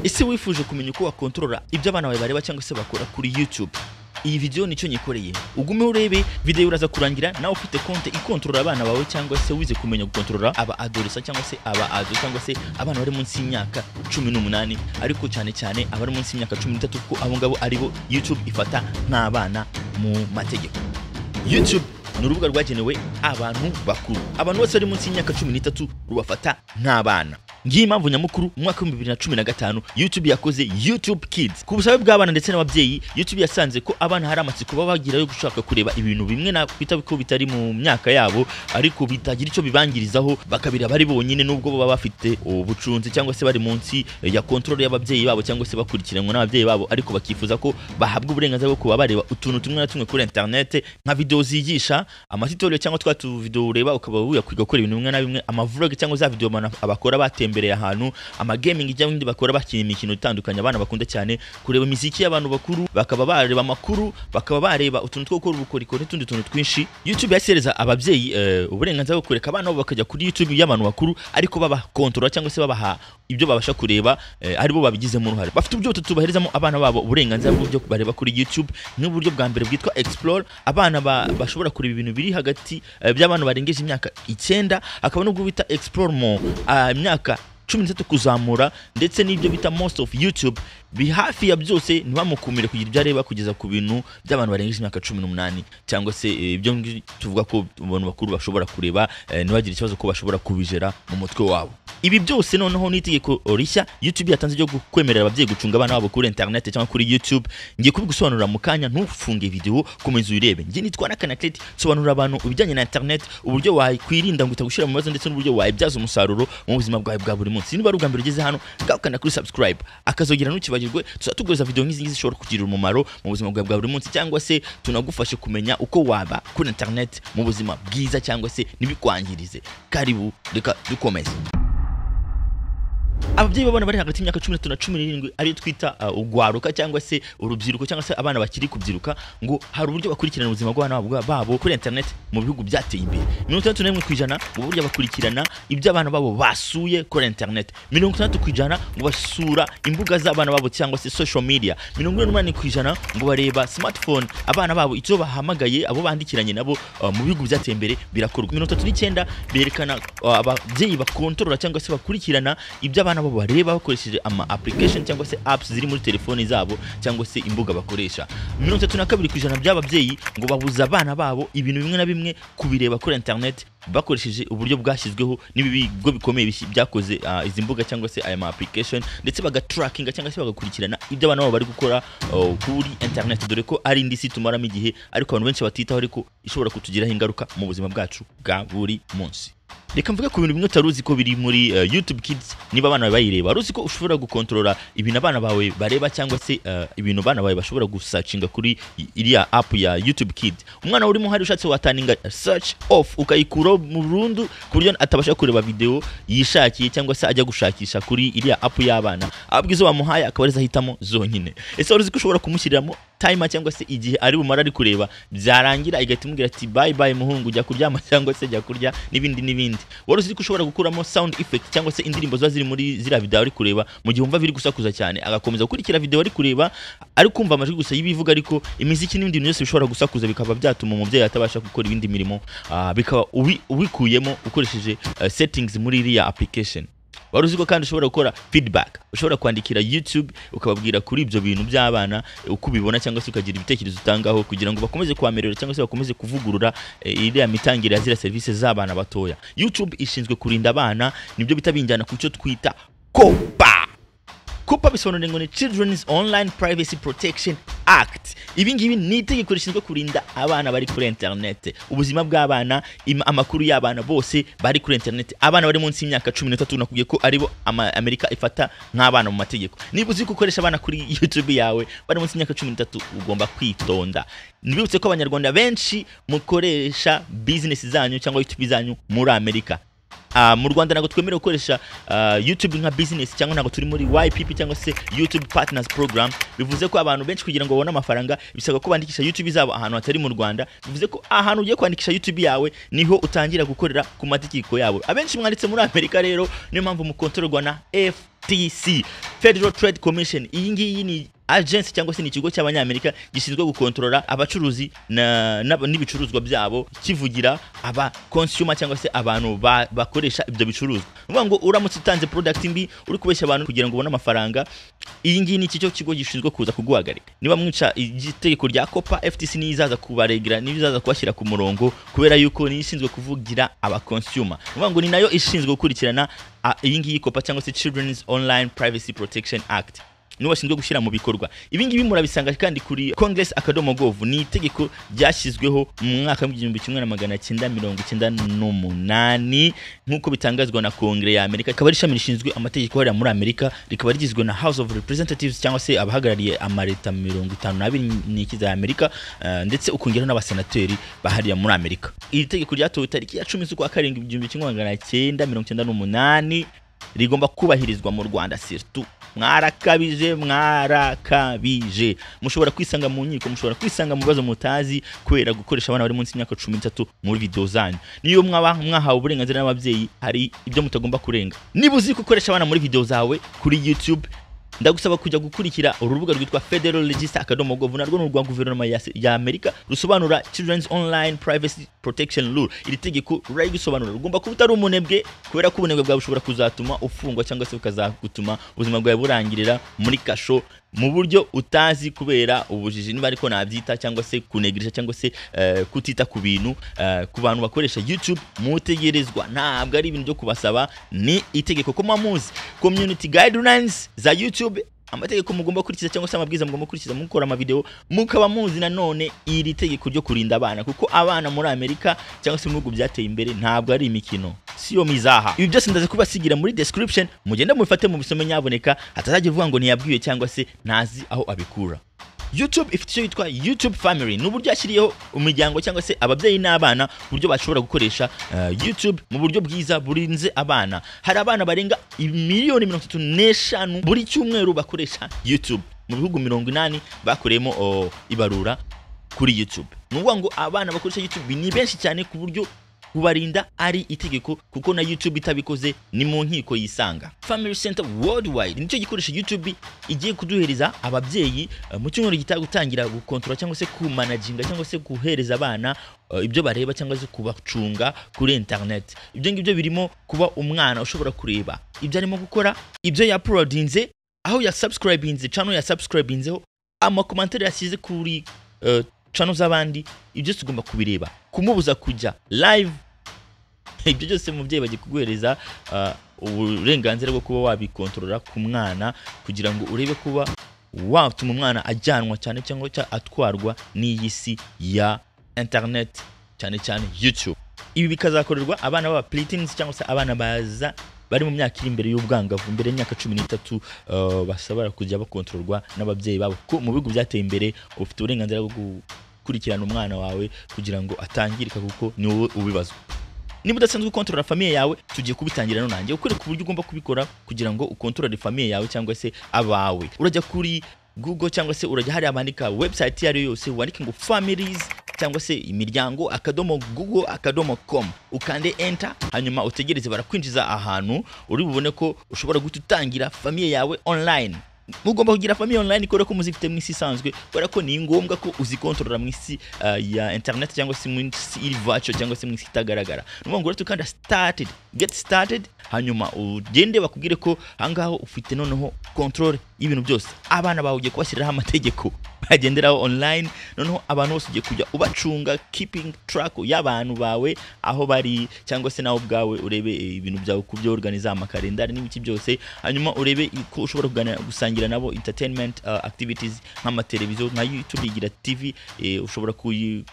Ese wifuje kumenya uko wakontorora ibyo abana bawe bareba cyangwa se bakora kuri YouTube? Iyi video nicyo nyikoreye. Ugume urebe video uraza kurangira nawe ufite konte ikontorora abana bawe cyangwa se wize kumenya gukontorora aba adolescent cyangwa se aba ado cyangwa se abana bari munsi y'imyaka 18 ariko cyane cyane abari munsi y'imyaka 13 kuko abo ngabo aribo YouTube ifata nk'abana mu mategeko. YouTube ni urubuga rwagenewe abantu bakuru. Abantu bose bari munsi y'imyaka 13 rubafata nk'abana. Ngiye impamvu nyamukuru mu mwaka wa 2015 YouTube yakoze YouTube Kids. Ku busabe bw'abana ndetse n'ababyeyi, YouTube yasanze ko abana hari amatsiko baba bagira yo gushaka kureba ibintu bimwe na kwita ko bitari mu myaka yabo ariko bitagira icyo bibangirizaho bakabira bari bonyine nubwo baba bafite ubucunzi cyangwa se bari munsi ya control y'ababyeyi babo cyangwa se bakurikiranwa n'ababyeyi babo ariko bakifuza ko bahabwa uburenganzira bwo kuba bareba utuntu tumwe na tumwe kuri internet nka video zigisha, amatutorial cyangwa twa tu video ureba ukaba uyakwiga gukora ibintu bimwe na bimwe, amavlog cyangwa za video abakora batembereye ahantu, amagaming cyangwa indi bakora bakina imikino itandukanye abana bakunda cyane, kureba imiziki y'abantu bakuru, bakaba bareba amakuru, bakaba bareba utuntu two gukora ubukorikori n'utundi tuntu twinshi. YouTube yasereza ababyeyi uburenganzira bwo kureka abana babo bakajya kuri YouTube y'abantu bakuru ariko baba control cyangwa se babaha ibyo babasha kureba aribo babigizemo uruhare. Bafite uburyo tubaherizamo abana babo uburenganzira bwo bareba kuri YouTube n'uburyo bwa mbere bwitwa Explore. Abana bashobora kureba ibintu biri hagati by'abantu barengeje imyaka 9 akaba n'ubwo bita Explore more imyaka 13 kuzamura ndetse n'ibyo bita most of YouTube bihafi ya byose ntibamukumire kugira ibyo areba kugeza ku bintu by'abantu barengeje imyaka 18 cyangwa se ibyo tuvuga ko abantu bakuru bashobora kureba nibagira ikibazo ko bashobora kubijera mu mutwe wabo. Ibi byose noneho n'itegeko rishya YouTube yatanze ryo kwemerera ababyeyi gucunga abana babo kuri internet cyangwa kuri YouTube. Ngiye kubigusobanurira mu kanya ntufunge video komeza uyirebe. Ngiye nitwa Agatabo sobanurira abantu ubijyanye na internet, uburyo wayikwirinda ngo utagushira mu maze ndetse n'uburyo wayibyaza umusaruro mu buzima bwawe bwa buri munsi. Niba rugambira ugeze hano gakanda kuri subscribe akazogira n'ukibagirwe tuzatugoza video nk'izi zishobora kugira umumaro mu buzima bwawe bwa buri munsi cyangwa se tunagufashe kumenya uko waba kuri internet mu buzima bwiza cyangwa se nibikwangirize. Karibu reka dukomeze. Ababyeyi babana bari hagati y'imyaka 13 na 17 ari twita ugwaruka cyangwa se urubyiruko cyangwa se abana bakiri kubyiruka ngo hari uburyo bakurikirana ubuzima bw'abana babo kuri internet mu bihugu byateye imbere. 61% mu buryo bakurikirana ibyo abana babo basuye kuri internet, 60% ngo basura imbuga z'abana babo cyangwa se social media, 48% ngo bareba smartphone abana babo icyo bahamagaye abo bandikiranye nabo mu bihugu byateye imbere birakorwa. 39% berekana ababyeyi bakontorora cyangwa se bakurikirana ibyo abana babo bareba bakoresheje ama application cyangwa se apps ziri muri telefoni zabo cyangwa se imbuga bakoresha. 32% by'ababyeyi ngo babuza abana babo ibintu bimwe na bimwe kubireba kuri internet bakoresheje uburyo bwashyizweho n'ibigo bikomeye byakoze izi mbuga cyangwa se aya application ndetse bagatrackinga cyangwa se bagakurikirana ibyo abana babo bari gukora kuri internet, dore ko ari indisi tumaramo igihe ariko abantu benshi batitaho ariko ishobora kutugiraho ingaruka mu buzima bwacu bwa buri munsi. Reka mvuge ku bintu bimwe utaruzi ko biri muri YouTube Kids. Niba abana bayireba ruzi ko ushobora gukontorora ibintu abana bawe bareba cyangwa se ibintu abana bawe bashobora gusearchinga kuri iriya app ya YouTube Kids. Umwana urimo hari ushatse wataninga search off ukayikura mu burundu ku buryo atabasha kureba video yishakiye cyangwa se ajya gushakisha kuri iriya app y'abana abwizo bamuhaye akabariza hitamo zonyine. Ese uruzi ko ushobora kumushyiriramo timer cyangwa se igihe ari bumara ari kureba byarangira igatimubwira ati bye bye muhungu jya kuryama cyangwa se jya kurya n'ibindi. Wari uzi ko ushobora gukuramo sound effect cyangwa se indirimbo ziba ziri muri zira video ari kureba mu gihe umva biri gusakuza cyane agakomeza gukurikira video ari kureba ari kumva amajwi gusa yibivuga ariko imiziki n'ibindi byose bishobora gusakuza bikaba byatuma umubyeyi atabasha gukora ibindi mirimo bikaba ubikuyemo ukoresheje settings muri iriya application. Wari uzi ko kandi ushobora gukora feedback, ushobora kwandikira YouTube ukababwira kuri ibyo bintu by'abana uko ubibona cyangwa se ukagira ibitekerezo utangaho kugira ngo bakomeze kwamerera cyangwa se bakomeze kuvugurura iriya mitangire ya zira services z'abana batoya. YouTube ishinzwe kurinda abana, nibyo bitabinjana ku cyo twita Kupa bisobanura ngo ni Children's Online Privacy Protection Act. Ibi ngibi ni itegeko rishinzwe kurinda abana bari kuri internet, ubuzima bw'abana, amakuru y'abana bose bari kuri internet. Abana bari munsi y'imyaka 13 nakubwiye ko aribo Amerika ifata nk'abana mu mategeko. Niba uzi gukoresha abana kuri YouTube yawe bari munsi y'imyaka 13 ugomba kwitonda. Nibutse ko abanyarwanda benshi mukoresha business zanyu cyangwa YouTube zanyu muri Amerika. mu Rwanda ntabwo twemerewe gukoresha YouTube nka business cyangwa ntabwo turi muri YPP cyangwa se YouTube Partners Program. Bivuze ko abantu benshi kugira ngo babone amafaranga bisaba ko bandikisha YouTube zabo ahantu hatari mu Rwanda. Bivuze ko ahantu ugiye kwandikisha YouTube yawe niho utangira gukorera ku mategeko yabo. Abenshi mwanditse muri Amerika rero niyo mpamvu mukontororwa na FTC, Federal Trade Commission. Iyi ngiyi ni agency cyangwa se ni ikigo cy'abanyamerika gishinzwe gukontorora abacuruzi n'ibicuruzwa byabo, kivugira aba consumer cyangwa se abantu bakoresha ibyo bicuruzwa. Uvuga ngo uramutse utanze product mbi uri kubeshya abantu kugira ngo ubone amafaranga, iyi ngiyi ni cyo kigo gishinzwe kuza kuguhagarika. Niba mwica itegeko rya kopa, FTC ni izaza kubaregira, ni izaza kubashyira ku murongo, kubera yuko ni ishinzwe kuvugira aba consumer. Uvuga ngo ni nayo ishinzwe gukurikirana iyi ngiyi kopa cyangwa se Children's Online Privacy Protection Act, niwe washinzwe gushyira mu bikorwa. Ibi ngibi murabisanga kandi kuri congress.gov. Ni itegeko ryashyizweho mu mwaka wa 1998 nk'uko bitangazwa na Kongre ya Amerika. Ikaba ari ishami rishinzwe amategeko hariya muri Amerika, rikaba rigizwe na House of Representatives cyangwa se abahagarariye amaleta 52 za Amerika, ndetse ukongeraho n'abasenateri bahariya muri Amerika. Iri tegeko ryatowe tariki ya 10 z'ukwa karindwi 1998 rigomba kubahirizwa mu Rwanda. Surtout mwarakabije mushobora kwisanga mu nkiko, mushobora kwisanga mu bibazo mutazi kubera gukoresha abana bari munsi y'imyaka 13 muri video zanyu. Niyo mwahawe uburenganzira n'ababyeyi, hari ibyo mutagomba kurenga. Niba uzi gukoresha abana muri video zawe kuri YouTube, ndagusaba kujya gukurikira urubuga rwitwa federalregister.gov, narwo n'urwa guverinoma ya Amerika rusobanura Children's Online Privacy Protection Law. Iri tegeko rurayisobanura. Ugomba kuba utari umunebwe, kubera ko ubunebwe bwawe bushobora kuzatuma ufungwa cyangwa se ukazagutuma ubuzima bwawe burangirira muri kasho mu buryo utazi, kubera ubujiji niba ariko nabyita, cyangwa se kunegirisha cyangwa se kutita ku bintu. Ku bantu bakoresha YouTube mutegerezwa, ntabwo ari ibintu byo kubasaba, ni itegeko ko muzi community guidelines za YouTube, amategeko mugomba kurikiza cyangwa se amabwiza mugomba kurikiza mukora ama video. Mukaba muzi nanone iri tegeko ryo kurinda abana, kuko abana muri Amerika cyangwa se mu bihugu byateye imbere ntabwo ari imikino, siyo mizaha. Ibi byose ndaze kubasigira muri description, mugenda mubifate mu bisome nyaboneka, atazajya vuga ngo ntiyabwiwe cyangwa se ntazi aho abikura. YouTube ifite icyo yitwa YouTube Family, nuburyo yashyiriyeho umuryango cyangwa se ababyeyi n'abana, buryo bashobora gukoresha YouTube mu buryo bwiza burinze abana. Hari abana barenga 35,000,000 buri cyumweru bakoresha YouTube. Mu bihugu 80 bakoreyemo ibarura kuri YouTube. Nuvuga ngo abana bakoresha YouTube ni benshi cyane ku buryo kubarinda ari itegeko, kuko na YouTube itabikoze ni mu nkiko yisanga. Family Center Worldwide nicyo gikoresha YouTube igiye kuduhereza ababyeyi mu cyumweru gutangira gukontrola cyangwa se kumanaginga cyangwa se guhereza abana ibyo bareba cyangwa se kubacunga kuri internet. Ibyo ngibyo birimo kuba umwana ushobora kureba ibyo arimo gukora, ibyo yaploadinze, aho ya subscribinze, channel ya subscribinzeho, amakomantere yasize kuri channel z'abandi. Ibyo tugomba kubireba, kumubuza kujya live. Ibyo byose mubyeyi bagiye kuguhereza uburenganzira bwo kuba wabikontorora ku mwana, kugira ngo urebe kuba watuma umwana ajyanwa cyane cyangwa atwarwa n'iyi si ya internet, cyane cyane YouTube. Ibi bikazakorerwa abana baba preteens cyangwa se abana baza bari mu myaka iri imbere y'ubwangavu, mbere y'imyaka 13 basabara kujya bakontororwa n'ababyeyi babo. Ko mu bihugu byateye imbere ufite uburenganzira bwo gukurikirana umwana wawe kugira ngo atangirika, kuko ni wowe ubibazwa. Niba udasanzwe ukontorora famille yawe, tugiye kubitangira none nanjye ukwereka uburyo ugomba kubikora kugira ngo ukontorore famille yawe cyangwa se abawe. Urajya kuri Google cyangwa se urajya hari abandika website yari yose, wandike ngo families cyangwa se imiryango .google.com, ukande enter, hanyuma utegereze barakwinjiza ahantu uri bubone ko ushobora gutangira famille yawe online. Mugomba kugira famille online ikora ko muzifite mwisi sanzwe, kubera ko ni ngombwa ko uzikontorora mwisi ya internet cyangwa se mwisi iri virtual cyangwa se mwisi itagaragara. Nuvuga ngo tukanda get started, hanyuma ugende bakubwire ko hangaho ufite noneho control y'ibintu byose. Abana bawe ugiye kubashyiriraho amategeko bagenderaho online, noneho abantu bose ugiye kujya ubacunga, keeping track y'abantu bawe aho bari, cyangwa se nawe ubwawe urebe ibintu byawe kubyo organize amakalendari n'ibiki byose. Hanyuma urebe ko ushobora gusangira nabo entertainment activities nk'amateleviziyo, nka YouTube igira TV, ushobora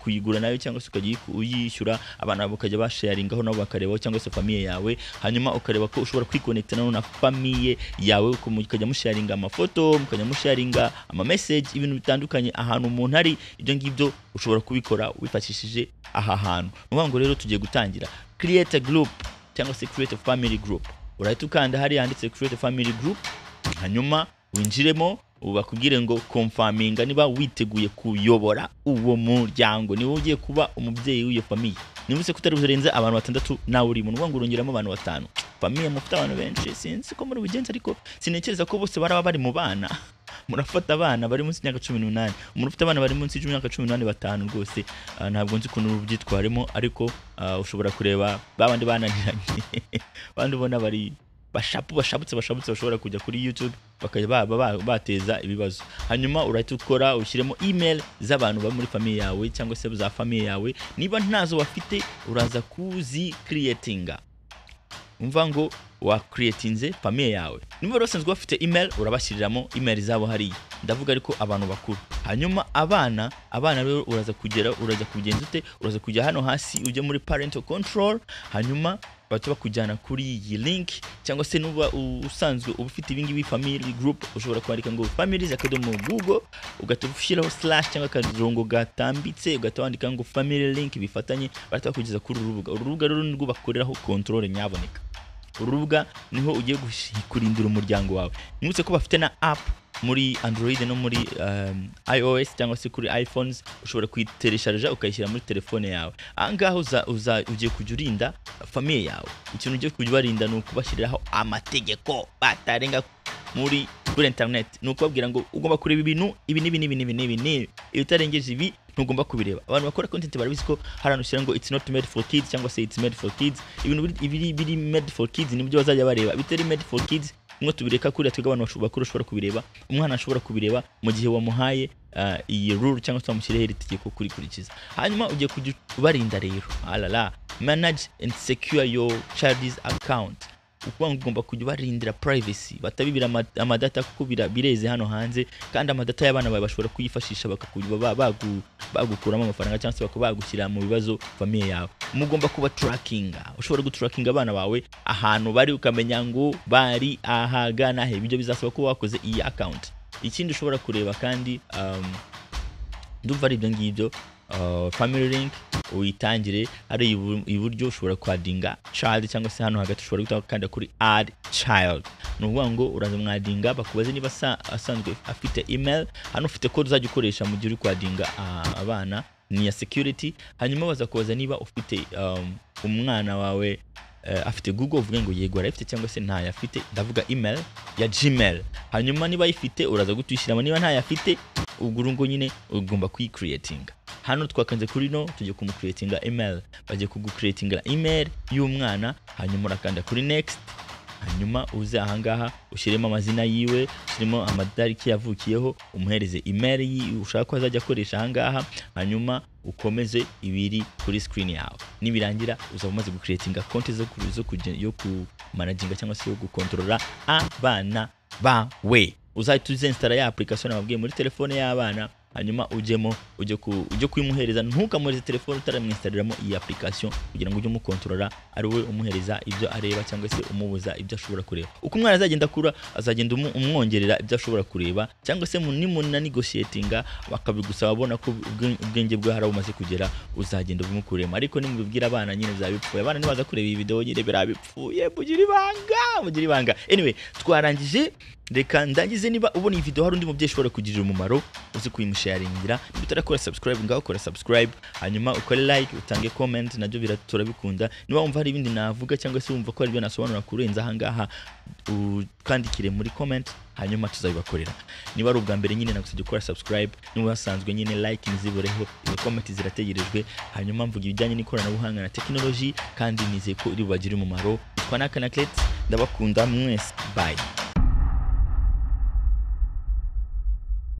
kuyigura nayo cyangwa se ukayishyura, abana babo bakajya basharingaho nabo bakarebaho cyangwa se famille yawe. Hanyuma ukareba ko ushobora kwiconnecta na famille yawe, mukajya musharinga amafoto, mukajya musharinga ama message, ibintu bitandukanye ahantu umuntu ari. Ibyo ngibyo ushobora kubikora wifashishije aha hantu. Nuvuga ngo rero tugiye gutangira create a group cyangwa se create a family group. Urahita ukanda hari yanditse create a family group, hanyuma winjiremo bakubwire ngo confirminga niba witeguye kuyobora uwo muryango, niba ugiye kuba umubyeyi w'iyo family. Nimuse kutari burenze abantu batandatu nawe uri mu ngo urongiramo abantu batanu. Family mufite abantu benshi, sinzi ko muri bugenza, ariko sinekereza ko bose baraba bari mu bana. Murafata abana bari munsi y'imyaka 18, umuntu ufite abana bari munsi y'imyaka 18 batanu rwose ntabwo nzi kuntu ubyitwaremo, ariko ushobora kureba babandi bananiranye bandi ubona bari bashabutse bashobora kujya kuri YouTube bakajya bateza ibibazo. Hanyuma urahita ukora ushyiremo email z'abantu ba muri family yawe cyangwa se za family yawe, niba ntazo bafite uraza kuzi creatinga, umva ngo wa creatinze family yawe. Niba basanzwe bafite email urabashyiriramo email zabo hari, ndavuga ariko abantu bakuru. Hanyuma abana rero uraza kubigenza ute? Uraza kujya hano hasi ujye muri parental control, hanyuma bahita bakujyana kuri iyi link, cyangwa se nuba usanzwe ubufite ibingibi family group ushobora kwandika ngo families akadomo Google, ugahita ushyiraho slash cyangwa akarongo gatambitse, ugahita wandika ngo family link bifatanye, bahita bakugeza kuri urubuga. Urubuga rero nirwo bakoreraho control nyaboneka. Urubuga niho ugiye kurindira umuryango wawe. Nimutse ko bafite na app muri Android no muri iOS cyangwa se kuri iPhones, ushobora kuyitereshaje ukayishyira muri telefone yawe. Angaho ugiye kujya urinda family yawe. Ikintu ugiye kujya barinda ni ukubashyiriraho amategeko batarenga kuri internet. Ni ukubabwira ngo ugomba kureba ibintu ibi utarengeje ibi ntugomba kubireba. Abantu bakora content barabizi ko harano ushyira ngo it's not made for kids cyangwa se it's made for kids. Ibintu biri made for kids nibyo bazajya bareba, bitari made for kids mwe tubireka kuri twebwe abantu bakuru ushobora kubireba, umwana ashobora kubireba mu gihe wamuhaye iyi rule cyangwa se wamushyiriyeho iri tegeko kurikurikiza. Hanyuma ugiye kujya barinda rero manage and secure your child's account. Ukuvuga ngo ugomba kujya barindira privacy, batabibira amadata kuko bireze hano hanze, kandi amadata y'abana bawe bashobora kuyifashisha bakakujya bagukuramo amafaranga cyangwa se bakagushyira mu bibazo family yawe. Mugomba kuba trackinga, ushobora gutrackinga abana bawe ahantu bari, ukamenya ngo bari ahagana he. Ibyo bizasaba ko wakoze iyi account. Ikindi ushobora kureba kandi ndumva ari ibyo ngibyo, family link uyitangire ari iburyo ushobora kwadinga child, cyangwa se hano hagati ushobora gukanda kuri add child. No kuvuga ngo uraza mwadinga bakubaze niba asanzwe afite email, hano ufite code uzajya ukoresha mu gihe uri kwadinga abana ni ya security. Hanyuma baza kubaza niba ufite umwana wawe afite Google, uvuge ngo yego arafite cyangwa se nta yafite, ndavuga email ya Gmail. Hanyuma niba yifite uraza gutwishyiramo, niba nta yafite ubwo nyine ugomba kuyicreatinga. Hano twakanze kuri no tujye kumucreatinga email, bagiye kugucreatinga email y'umwana, hanyuma urakanda kuri next. Hanyuma uze ahangaha ushyiremo amazina yiwe, ushyiremo amatariki yavukiyeho, umuhereze email ushaka ko azajya akoresha ahangaha, hanyuma ukomeze ibiri kuri screen yawe. Nibirangira uzaba umaze gucreatinga konti yo ku managinga cyangwa se yo gukontorora abana bawe. Uzahita uzinstalla ya application nababwiye muri telefone y'abana, hanyuma ujye kuyimuhereza. Ntukamuhereze telefone utaramwinstaliramo iyi application kugira ngo ujye umukontorora, ari we umuhereza ibyo areba cyangwa se umubuza ibyo ashobora kureba. Uko umwana azagenda akura azagenda umwongerera ibyo ashobora kureba, cyangwa se nimuna negotiatinga bakabigusaba abona ko ubwenge bwe hari umaze kugera, uzagenda umukurema. Ariko nimubibwira abana nyine bizabipfuye. Abana nibaza kureba iyi video nyine birabipfuye, mugira ibanga. Anyway, twarangije. Reka ndangize, niba ubona iyi video hari undi mubyeyi ushobora kugirira umumaro uzi kuyimusharingira, niba utarakora subscribe ngaho kora subscribe, hanyuma ukore like, utange comment, nabyo biratura bikunda. Niba wumva hari ibindi navuga cyangwa se wumva ko ari byo nasobanura kurenza ahangaha, ukandikire muri comment, hanyuma tuzabibakorera. Niba ari ubwa mbere nyine nagusabye gukora subscribe, niba wasanzwe nyine like niziboreho, iyo comment zirategerejwe. Hanyuma mvuga ibijyanye n'ikoranabuhanga na technology, kandi nizeye ko iri bubagire umumaro. Twanaka na Klets, ndabakunda mwese, bye.